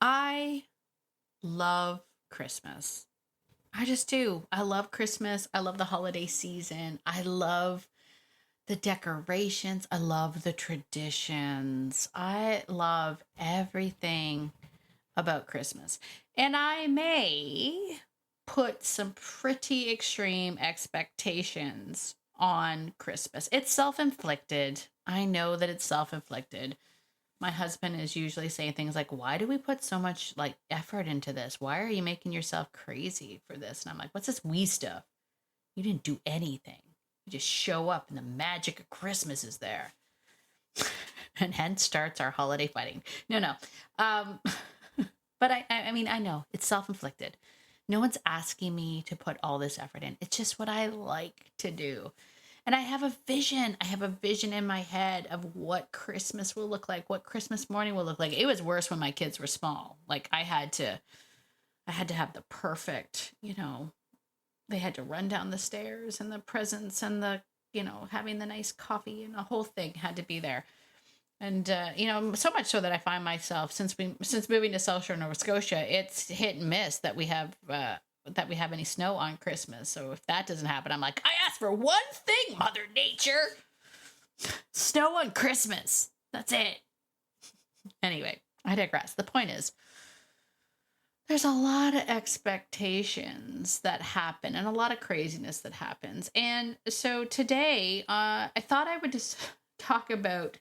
I love Christmas. I just do. I love Christmas. I love the holiday season. I love the decorations. I love the traditions. I love everything about Christmas. And I may put some pretty extreme expectations on Christmas. It's self inflicted. I know that it's self inflicted. My husband is usually saying things like, why do we put so much like effort into this? Why are you making yourself crazy for this? And I'm like, what's this we stuff? You didn't do anything. You just show up and the magic of Christmas is there. And hence starts our holiday fighting. No. Um, but I mean, I know it's self-inflicted. No one's asking me to put all this effort in. It's just what I like to do. And I have a vision. I have a vision in my head of what Christmas will look like, what Christmas morning will look like. It was worse when my kids were small. Like I had to have the perfect, they had to run down the stairs and the presents and the, having the nice coffee and the whole thing had to be there. And, so much so that I find myself since moving to South Shore, Nova Scotia, it's hit and miss that we have any snow on Christmas. So if that doesn't happen, I'm like, I asked for one thing, Mother Nature. Snow on Christmas. That's it. Anyway, I digress. The point is, there's a lot of expectations that happen and a lot of craziness that happens. And so today, I thought I would just talk about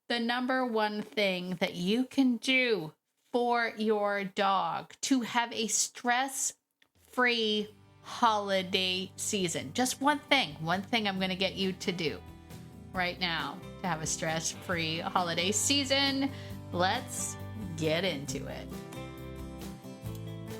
the number one thing that you can do for your dog to have a stress-free holiday season. Just one thing I'm going to get you to do right now to have a stress-free holiday season. Let's get into it.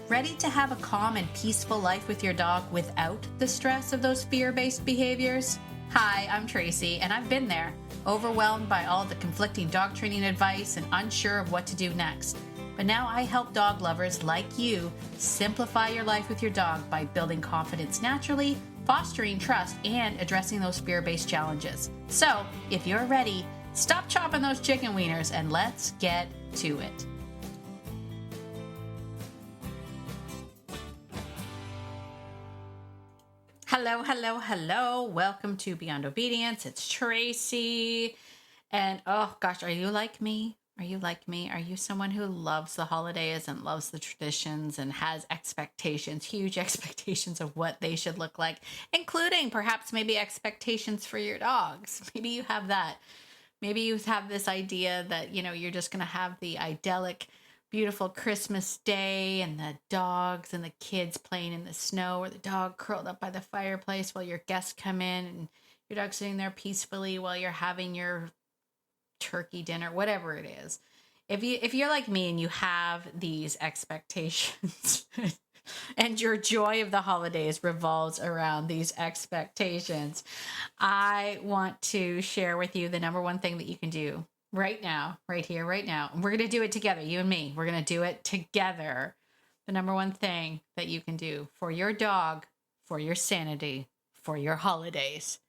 Ready to have a calm and peaceful life with your dog without the stress of those fear-based behaviors? Hi, I'm Tracy, and I've been there, overwhelmed by all the conflicting dog training advice and unsure of what to do next. But now I help dog lovers like you simplify your life with your dog by building confidence naturally, fostering trust, and addressing those fear-based challenges. So, if you're ready, stop chopping those chicken wieners and let's get to it. Hello. Welcome to Beyond Obedience. It's Tracy. And oh gosh, are you like me? Are you someone who loves the holidays and loves the traditions and has expectations, huge expectations of what they should look like, including perhaps maybe expectations for your dogs? Maybe you have that. Maybe you have this idea that, you're just going to have the idyllic, beautiful Christmas day and the dogs and the kids playing in the snow, or the dog curled up by the fireplace while your guests come in and your dog sitting there peacefully while you're having your turkey dinner, whatever it is. If you're like me and you have these expectations and your joy of the holidays revolves around these expectations, I want to share with you the number one thing that you can do right now, right here, right now. And we're going to do it together, you and me. We're going to do it together. The number one thing that you can do for your dog, for your sanity, for your holidays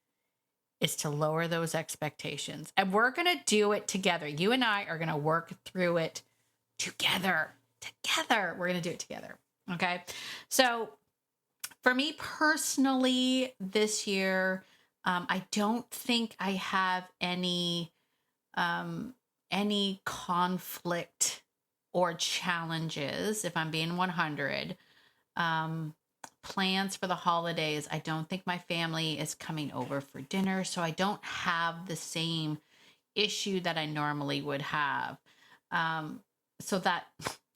is to lower those expectations. And we're going to do it together. You and I are going to work through it together. We're going to do it together. Okay. So for me personally, this year, I don't think I have any conflict or challenges, if I'm being 100, plans for the holidays. I don't think my family is coming over for dinner, so I don't have the same issue that I normally would have. So that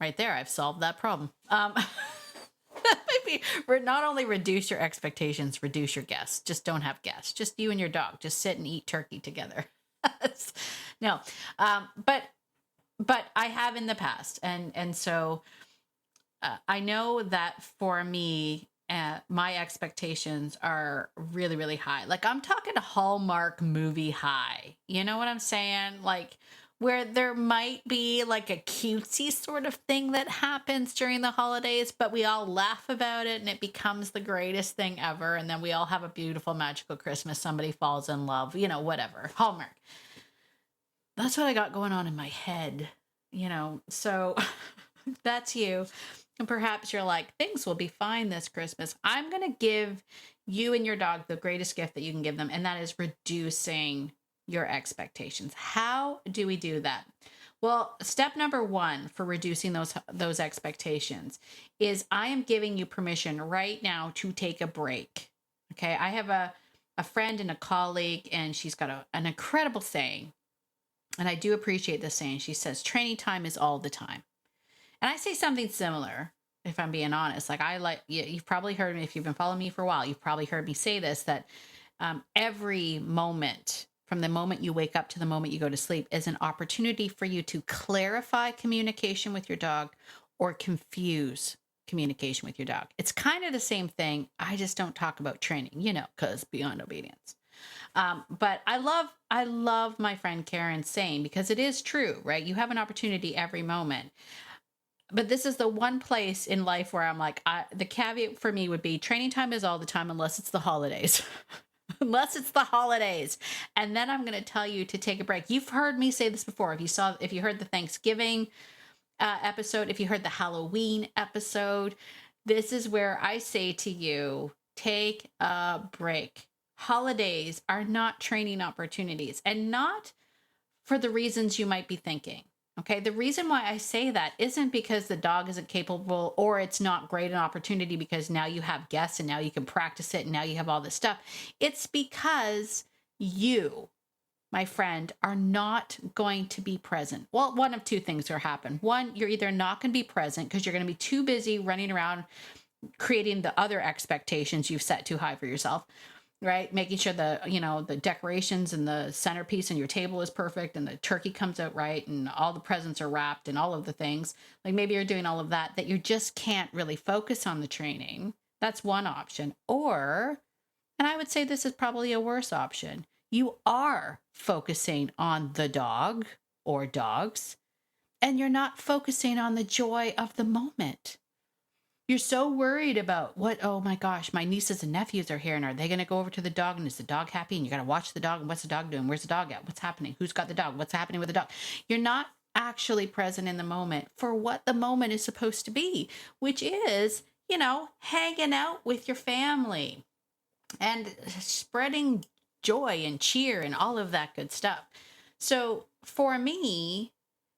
right there, I've solved that problem. Maybe not only reduce your expectations, reduce your guests. Just don't have guests. Just you and your dog. Just sit and eat turkey together. No, but I have in the past, and so I know that for me, my expectations are really, really high. Like I'm talking Hallmark movie high. You know what I'm saying? Like where there might be like a cutesy sort of thing that happens during the holidays, but we all laugh about it and it becomes the greatest thing ever. And then we all have a beautiful, magical Christmas. Somebody falls in love, whatever. Hallmark. That's what I got going on in my head, so That's you. And perhaps you're like, things will be fine this Christmas. I'm going to give you and your dog the greatest gift that you can give them, and that is reducing your expectations. How do we do that? Well, step number one for reducing those expectations is I am giving you permission right now to take a break. Okay, I have a friend and a colleague, and she's got an incredible saying, and I do appreciate this saying. She says, "Training time is all the time." And I say something similar, if I'm being honest. Like, you've probably heard me, if you've been following me for a while, you've probably heard me say this, that every moment, from the moment you wake up to the moment you go to sleep, is an opportunity for you to clarify communication with your dog or confuse communication with your dog. It's kind of the same thing. I just don't talk about training, because beyond obedience. But I love my friend Karen's saying, because it is true, right? You have an opportunity every moment. But this is the one place in life where I'm like, the caveat for me would be training time is all the time, unless it's the holidays. Unless it's the holidays. And then I'm going to tell you to take a break. You've heard me say this before. If you heard the Thanksgiving episode, if you heard the Halloween episode, this is where I say to you, take a break. Holidays are not training opportunities, and not for the reasons you might be thinking. Okay, the reason why I say that isn't because the dog isn't capable or it's not great an opportunity because now you have guests and now you can practice it and now you have all this stuff. It's because you, my friend, are not going to be present. Well, one of two things will happen. One, you're either not going to be present because you're going to be too busy running around creating the other expectations you've set too high for yourself. Right? Making sure the decorations and the centerpiece and your table is perfect and the turkey comes out right and all the presents are wrapped and all of the things. Like, maybe you're doing all of that you just can't really focus on the training. That's one option. Or, and I would say this is probably a worse option, you are focusing on the dog or dogs and you're not focusing on the joy of the moment. You're so worried about oh my gosh, my nieces and nephews are here, and are they going to go over to the dog, and is the dog happy? And you got to watch the dog, and what's the dog doing? Where's the dog at? What's happening? Who's got the dog? What's happening with the dog? You're not actually present in the moment for what the moment is supposed to be, which is, hanging out with your family and spreading joy and cheer and all of that good stuff. So for me,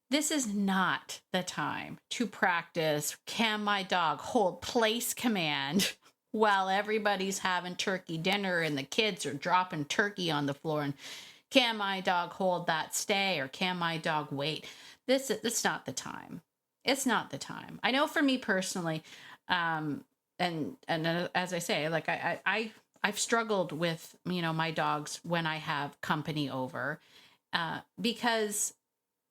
this is not the time to practice, can my dog hold place command while everybody's having turkey dinner and the kids are dropping turkey on the floor, and can my dog hold that stay, or can my dog wait? It's not the time. It's not the time. I know for me personally, and as I say, like I've struggled with, my dogs when I have company over, because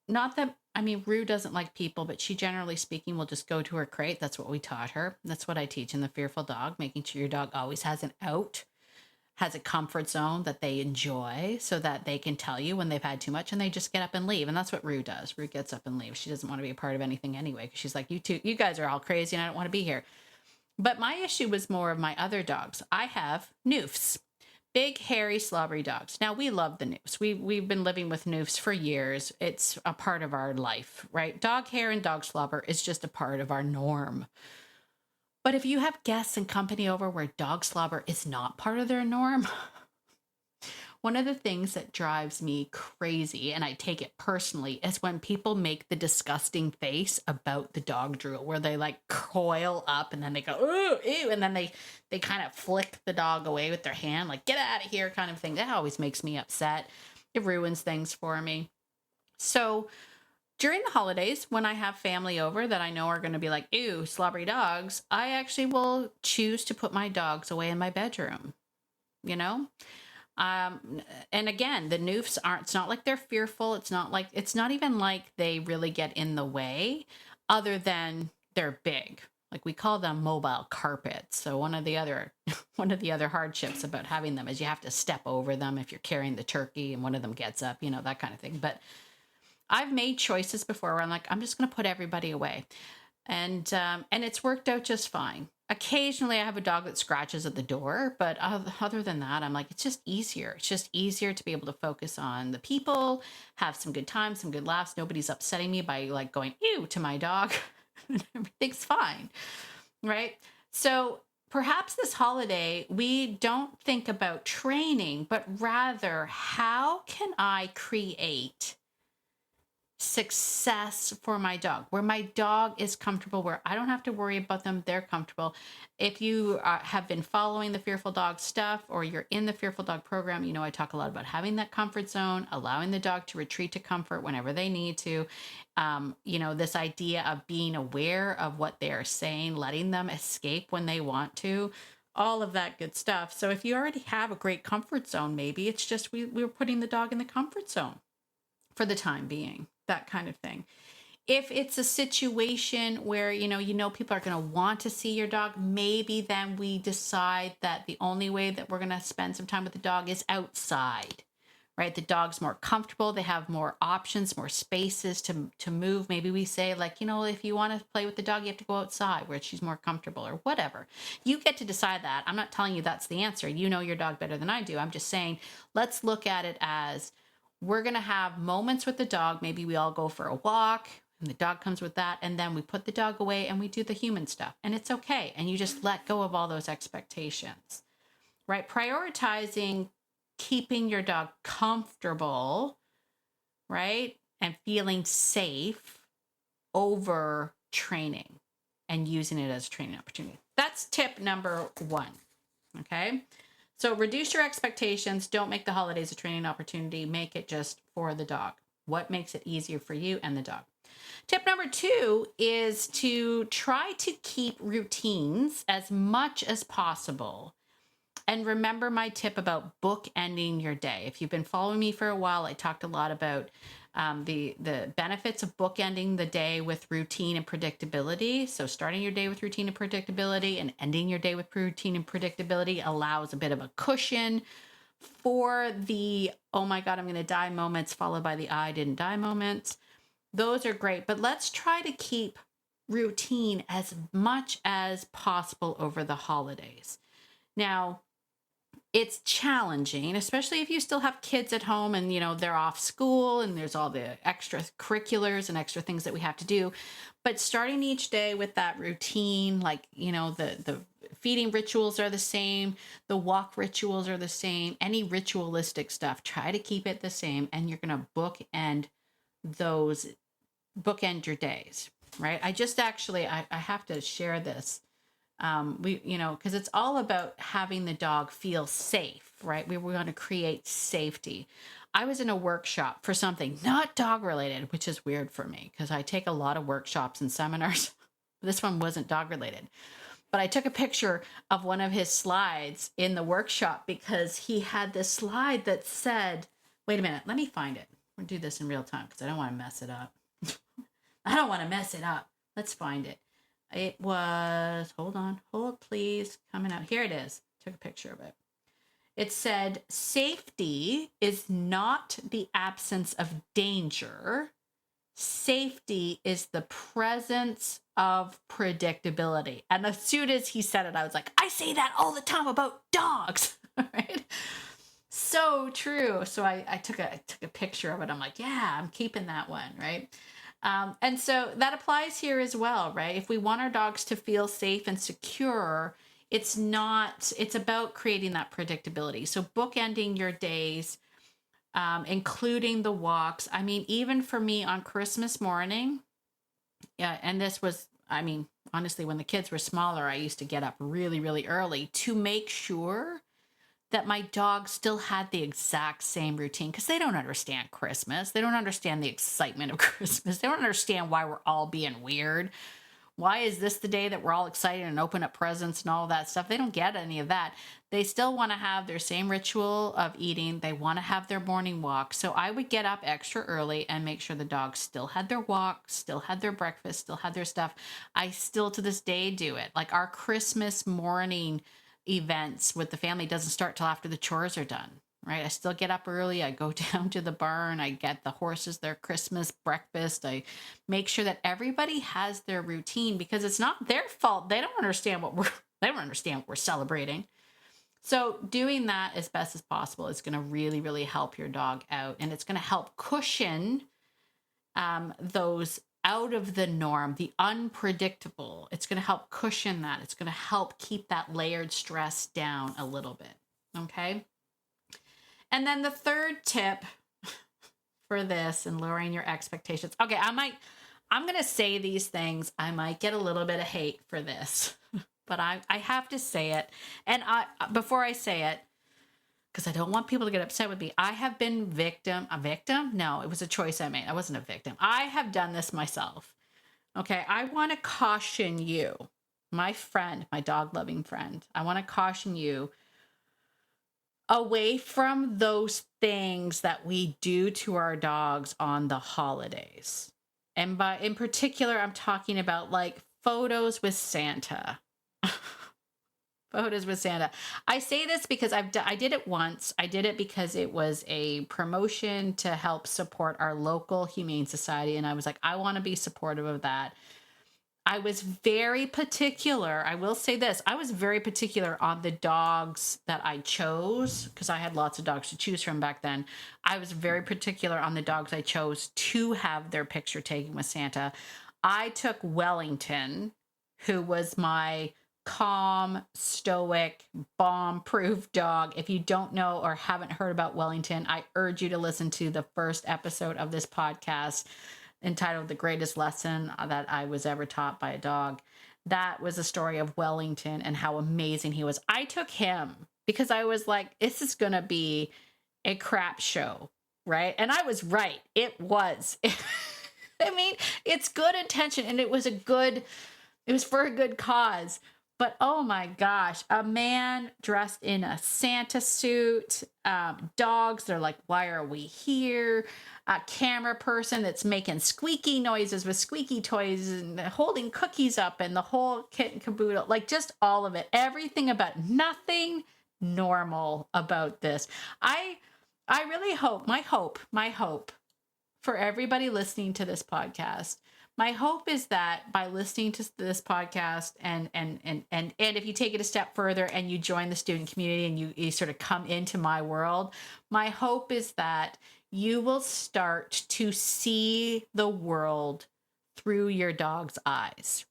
not that, Rue doesn't like people, but she, generally speaking, will just go to her crate. That's what we taught her. That's what I teach in the Fearful Dog, making sure your dog always has an out, has a comfort zone that they enjoy so that they can tell you when they've had too much and they just get up and leave. And that's what Rue does. Rue gets up and leaves. She doesn't want to be a part of anything anyway, because she's like, you guys are all crazy and I don't want to be here. But my issue was more of my other dogs. I have Noofs. Big, hairy, slobbery dogs. Now, we love the Noofs. We've been living with Noofs for years. It's a part of our life, right? Dog hair and dog slobber is just a part of our norm. But if you have guests and company over where dog slobber is not part of their norm, one of the things that drives me crazy, and I take it personally, is when people make the disgusting face about the dog drool, where they like coil up and then they go, ooh, ew, and then they kind of flick the dog away with their hand, like, get out of here kind of thing. That always makes me upset. It ruins things for me. So during the holidays, when I have family over that I know are going to be like, ew, slobbery dogs, I actually will choose to put my dogs away in my bedroom, And again, the Noofs it's not like they're fearful. It's not even like they really get in the way, other than they're big. Like, we call them mobile carpets. So one of the other hardships about having them is you have to step over them if you're carrying the turkey and one of them gets up, that kind of thing. But I've made choices before where I'm like, I'm just going to put everybody away. And it's worked out just fine. Occasionally I have a dog that scratches at the door, but other than that, I'm like, it's just easier. It's just easier to be able to focus on the people, have some good times, some good laughs. Nobody's upsetting me by like going, ew, to my dog. Everything's fine, right? So perhaps this holiday, we don't think about training, but rather, how can I create success for my dog, where my dog is comfortable, where I don't have to worry about them, they're comfortable. If you have been following the Fearful Dog stuff, or you're in the Fearful Dog program, you know I talk a lot about having that comfort zone, allowing the dog to retreat to comfort whenever they need to. This idea of being aware of what they're saying, letting them escape when they want to, all of that good stuff. So if you already have a great comfort zone, maybe it's just we're putting the dog in the comfort zone for the time being, that kind of thing. If it's a situation where, people are going to want to see your dog, maybe then we decide that the only way that we're going to spend some time with the dog is outside, right? The dog's more comfortable. They have more options, more spaces to move. Maybe we say, like, if you want to play with the dog, you have to go outside where she's more comfortable, or whatever. You get to decide that. I'm not telling you that's the answer. You know your dog better than I do. I'm just saying, let's look at it as, we're going to have moments with the dog. Maybe we all go for a walk and the dog comes with that. And then we put the dog away and we do the human stuff. And it's okay. And you just let go of all those expectations, right? Prioritizing keeping your dog comfortable, right? And feeling safe over training and using it as a training opportunity. That's tip number 1. Okay. So reduce your expectations. Don't make the holidays a training opportunity. Make it just for the dog. What makes it easier for you and the dog? Tip number 2 is to try to keep routines as much as possible. And remember my tip about bookending your day. If you've been following me for a while, I talked a lot about the benefits of bookending the day with routine and predictability. So starting your day with routine and predictability and ending your day with routine and predictability allows a bit of a cushion for the, oh my God, I'm going to die moments, followed by the I didn't die moments. Those are great, but let's try to keep routine as much as possible over the holidays. Now, it's challenging, especially if you still have kids at home and, they're off school and there's all the extracurriculars and extra things that we have to do. But starting each day with that routine, like, the feeding rituals are the same. The walk rituals are the same. Any ritualistic stuff, try to keep it the same. And you're going to bookend your days, right? I just actually, I have to share this. Because it's all about having the dog feel safe, right? We want to create safety. I was in a workshop for something not dog related, which is weird for me because I take a lot of workshops and seminars. This one wasn't dog related, but I took a picture of one of his slides in the workshop because he had this slide that said, wait a minute, let me find it. We'll do this in real time because I don't want to mess it up. Let's find it. It was, hold please, coming out. Here it is. Took a picture of it. It said, safety is not the absence of danger. Safety is the presence of predictability. And as soon as he said it, I was like, I say that all the time about dogs, right? So true. So I took a picture of it. I'm like, yeah, I'm keeping that one, right? And so that applies here as well, right? If we want our dogs to feel safe and secure, it's about creating that predictability. So bookending your days, including the walks. I mean, even for me on Christmas morning, yeah, and this was, honestly, when the kids were smaller, I used to get up really, really early to make sure that my dog still had the exact same routine, because they don't understand Christmas. They don't understand the excitement of Christmas. They don't understand why we're all being weird. Why is this the day that we're all excited and open up presents and all that stuff? They don't get any of that. They still want to have their same ritual of eating. They want to have their morning walk. So I would get up extra early and make sure the dogs still had their walk, still had their breakfast, still had their stuff. I still to this day do it. Like our Christmas morning events with the family doesn't start till after the chores are done, right? I still get up early. I go down to the barn. I get the horses their Christmas breakfast. I make sure that everybody has their routine because it's not their fault. They don't understand what we're celebrating. So doing that as best as possible is going to really, really help your dog out, and it's going to help cushion those out of the norm, the unpredictable. It's going to help cushion that. It's going to help keep that layered stress down a little bit. Okay. And then the third tip for this and lowering your expectations. Okay, I'm going to say these things. I might get a little bit of hate for this, but I have to say it. And before I say it, because I don't want people to get upset with me, I have been a victim? No, it was a choice I made. I wasn't a victim. I have done this myself. Okay, I want to caution you, my friend, my dog loving friend. I want to caution you away from those things that we do to our dogs on the holidays. And in particular, I'm talking about like photos with Santa. Photos with Santa. I say this because I did it once. I did it because it was a promotion to help support our local humane society. And I was like, I want to be supportive of that. I was very particular. I will say this. I was very particular on the dogs that I chose because I had lots of dogs to choose from back then. I was very particular on the dogs I chose to have their picture taken with Santa. I took Wellington, who was my calm, stoic, bomb-proof dog. If you don't know or haven't heard about Wellington, I urge you to listen to the first episode of this podcast entitled The Greatest Lesson That I Was Ever Taught by a Dog. That was a story of Wellington and how amazing he was. I took him because I was like, this is going to be a crap show, right? And I was right. It was. I mean, it's good intention and it was for a good cause. But oh my gosh, a man dressed in a Santa suit, dogs, they're like, why are we here? A camera person that's making squeaky noises with squeaky toys and holding cookies up and the whole kit and caboodle, like just all of it, everything about nothing normal about this. I really hope, my hope for everybody listening to this podcast, my hope is that by listening to this podcast and if you take it a step further and you join the student community and you sort of come into my world, my hope is that you will start to see the world through your dog's eyes.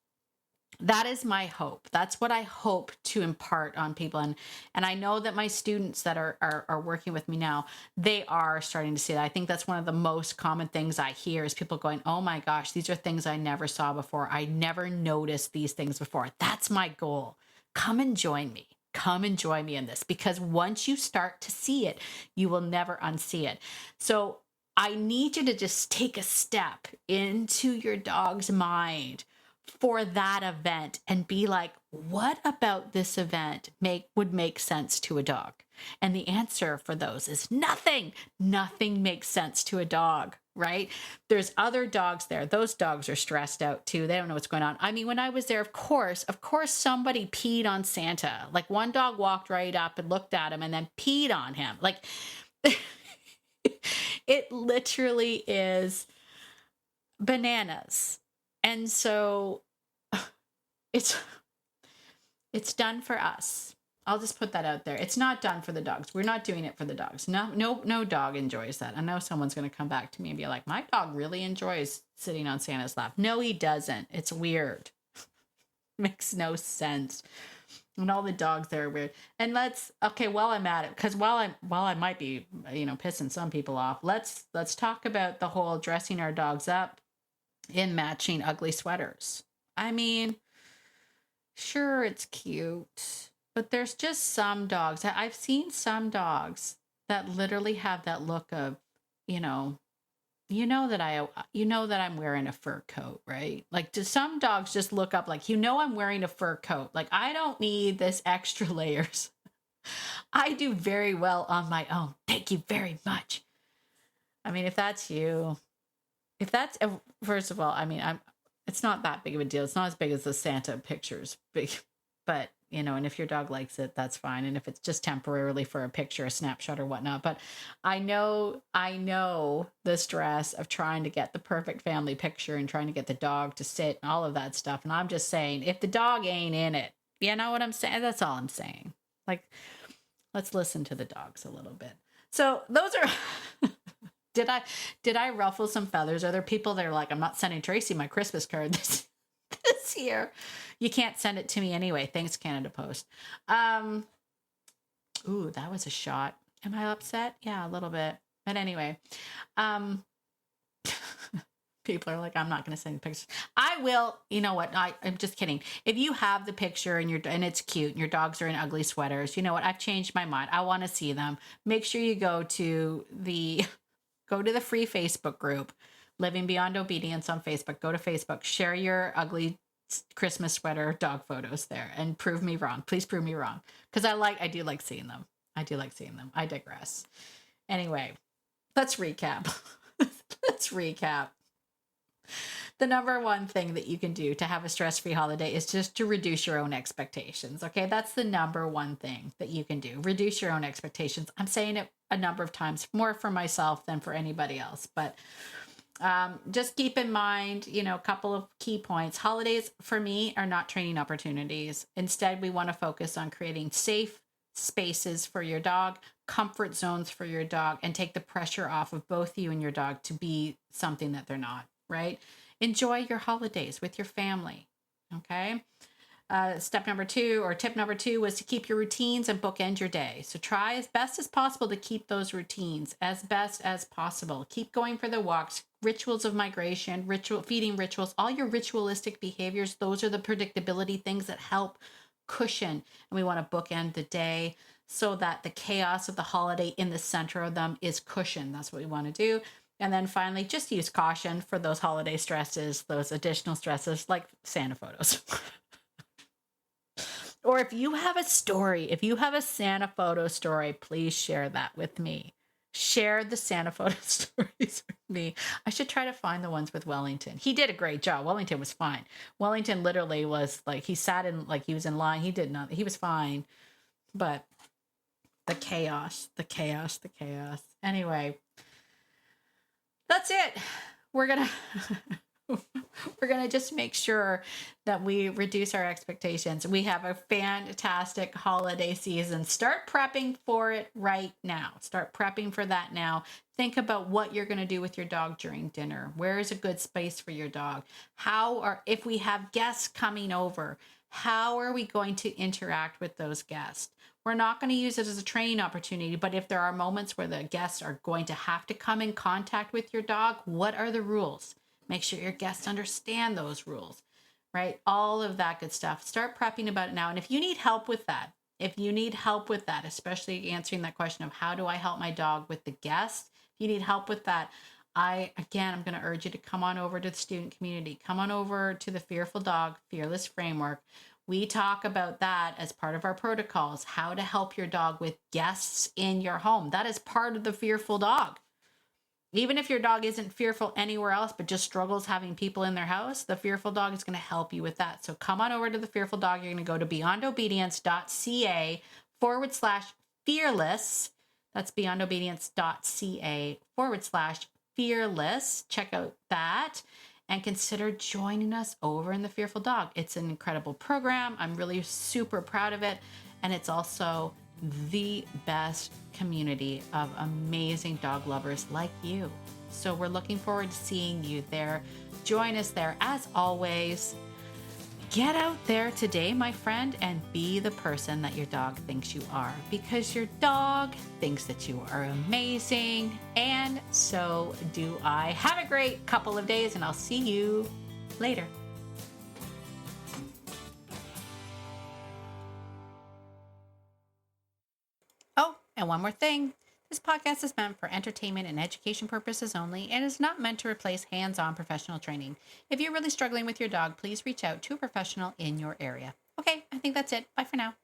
That is my hope. That's what I hope to impart on people. And I know that my students that are working with me now, they are starting to see that. I think that's one of the most common things I hear is people going, oh my gosh, these are things I never saw before. I never noticed these things before. That's my goal. Come and join me. Come and join me in this, because once you start to see it, you will never unsee it. So I need you to just take a step into your dog's mind for that event and be like, what about this event would make sense to a dog? And the answer for those is nothing. Nothing makes sense to a dog, right? There's other dogs there. Those dogs are stressed out too. They don't know what's going on. I mean, when I was there, of course, somebody peed on Santa. Like one dog walked right up and looked at him and then peed on him. Like it literally is bananas. And so it's done for us. I'll just put that out there. It's not done for the dogs. We're not doing it for the dogs. No dog enjoys that. I know someone's going to come back to me and be like, my dog really enjoys sitting on Santa's lap. No, he doesn't. It's weird. Makes no sense. And all the dogs there are weird. And while I'm at it, because while I might be, pissing some people off, let's talk about the whole dressing our dogs up in matching ugly sweaters. I mean, sure, it's cute, but there's just some dogs. I've seen some dogs that literally have that look of, that I'm wearing a fur coat, right? Like, do some dogs just look up like, I'm wearing a fur coat. Like, I don't need this extra layers. I do very well on my own. Thank you very much. I mean, if that's you, first of all, I mean, it's not that big of a deal. It's not as big as the Santa pictures, but and if your dog likes it, that's fine. And if it's just temporarily for a picture, a snapshot or whatnot, but I know the stress of trying to get the perfect family picture and trying to get the dog to sit and all of that stuff. And I'm just saying, if the dog ain't in it, you know what I'm saying? That's all I'm saying. Like, let's listen to the dogs a little bit. So those are Did I ruffle some feathers? Are there people that are like, I'm not sending Tracy my Christmas card this year? You can't send it to me anyway. Thanks, Canada Post. Ooh, that was a shot. Am I upset? Yeah, a little bit. But anyway, um, people are like, I'm not going to send pictures. I will. You know what? I'm just kidding. If you have the picture and it's cute and your dogs are in ugly sweaters, you know what? I've changed my mind. I want to see them. Make sure you go to the free Facebook group, Living Beyond Obedience on Facebook. Go to Facebook, share your ugly Christmas sweater dog photos there and prove me wrong. Please prove me wrong. Because I do like seeing them. I do like seeing them. I digress. Anyway, let's recap. Let's recap. The number one thing that you can do to have a stress-free holiday is just to reduce your own expectations. Okay, that's the number one thing that you can do. Reduce your own expectations. I'm saying it a number of times, more for myself than for anybody else. But just keep in mind, a couple of key points. Holidays for me are not training opportunities. Instead, we want to focus on creating safe spaces for your dog, comfort zones for your dog, and take the pressure off of both you and your dog to be something that they're not, right? Enjoy your holidays with your family. Okay. Tip number two was to keep your routines and bookend your day. So try as best as possible to keep those routines as best as possible. Keep going for the walks, rituals of migration, feeding rituals, all your ritualistic behaviors. Those are the predictability things that help cushion. And we want to bookend the day so that the chaos of the holiday in the center of them is cushioned. That's what we want to do. And then finally, just use caution for those holiday stresses, those additional stresses like Santa photos. Or if you have a story, if you have a Santa photo story, please share that with me. Share the Santa photo stories with me. I should try to find the ones with Wellington. He did a great job. Wellington was fine. Wellington literally was like, he sat in, like he was in line. He did not, he was fine. But the chaos. Anyway, that's it. We're going to just make sure that we reduce our expectations. We have a fantastic holiday season. Start prepping for it right now. Start prepping for that now. Think about what you're going to do with your dog during dinner. Where is a good space for your dog? If we have guests coming over, how are we going to interact with those guests? We're not going to use it as a training opportunity, but if there are moments where the guests are going to have to come in contact with your dog, what are the rules? Make sure your guests understand those rules, right? All of that good stuff. Start prepping about it now. And if you need help with that, especially answering that question of how do I help my dog with the guests, if you need help with that, I'm going to urge you to come on over to the student community. Come on over to the Fearful Dog Fearless Framework. We talk about that as part of our protocols, how to help your dog with guests in your home. That is part of the Fearful Dog. Even if your dog isn't fearful anywhere else, but just struggles having people in their house, the Fearful Dog is going to help you with that. So come on over to the Fearful Dog. You're going to go to beyondobedience.ca/fearless. That's beyondobedience.ca/fearless. Check out that and consider joining us over in the Fearful Dog. It's an incredible program. I'm really super proud of it. And it's also the best community of amazing dog lovers like you. So we're looking forward to seeing you there. Join us there. As always, get out there today, my friend, and be the person that your dog thinks you are, because your dog thinks that you are amazing, and so do I. Have a great couple of days, and I'll see you later. Oh, and one more thing. This podcast is meant for entertainment and education purposes only and is not meant to replace hands-on professional training. If you're really struggling with your dog, please reach out to a professional in your area. Okay, I think that's it. Bye for now.